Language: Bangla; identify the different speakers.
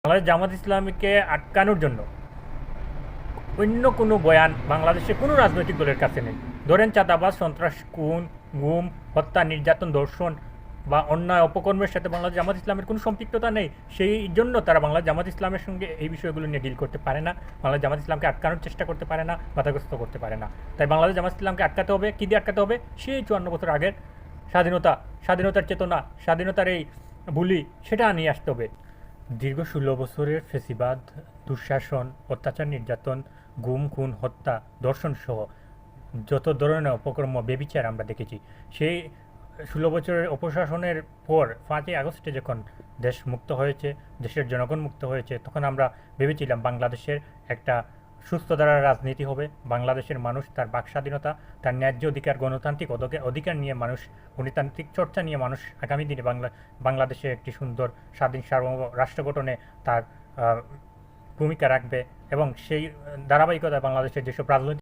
Speaker 1: বাংলাদেশ জামাত ইসলামীকে আটকানোর জন্য অন্য কোনো বয়ান বাংলাদেশের কোনো রাজনৈতিক দলের কাছে নেই। ধরেন চাঁদাবাজ, সন্ত্রাস, খুন, গুম, হত্যা, নির্যাতন, ধর্ষণ বা অন্যায় অপকর্মের সাথে বাংলাদেশ জামাত ইসলামের কোনো সম্পৃক্ততা নেই। সেই জন্য তারা বাংলাদেশ জামাত ইসলামের সঙ্গে এই বিষয়গুলো নিয়ে ডিল করতে পারে না, বাংলাদেশ জামাত ইসলামকে আটকানোর চেষ্টা করতে পারে না, বাধাগ্রস্ত করতে পারে না। তাই বাংলাদেশ জামাত ইসলামকে আটকাতে হবে। কী দিয়ে আটকাতে হবে? সেই 54 বছর আগের স্বাধীনতার চেতনা, স্বাধীনতার এই বুলি, সেটা নিয়ে আসতে হবে। দীর্ঘ 16 বছরের ফ্যাসিবাদ, দুঃশাসন, অত্যাচার, নির্যাতন, গুম, খুন, হত্যা, ধর্ষণসহ যত ধরনের অপকর্ম, বেবিচার আমরা দেখেছি। সেই 16 বছরের অপশাসনের পর 5ই আগস্টে যখন দেশ মুক্ত হয়েছে, দেশের জনগণ মুক্ত হয়েছে, তখন আমরা ভেবেছিলাম বাংলাদেশের একটা সুস্থ ধারার রাজনীতি হবে। বাংলাদেশের মানুষ তার বাক স্বাধীনতা, তার ন্যায্য অধিকার, গণতান্ত্রিক অধিকার নিয়ে মানুষ, গণতান্ত্রিক চর্চা নিয়ে মানুষ আগামী দিনে বাংলাদেশে একটি সুন্দর স্বাধীন সার্বভৌম রাষ্ট্র গঠনে তার ভূমিকা রাখবে। এবং সেই ধারাবাহিকতায় বাংলাদেশের যেসব রাজনৈতিক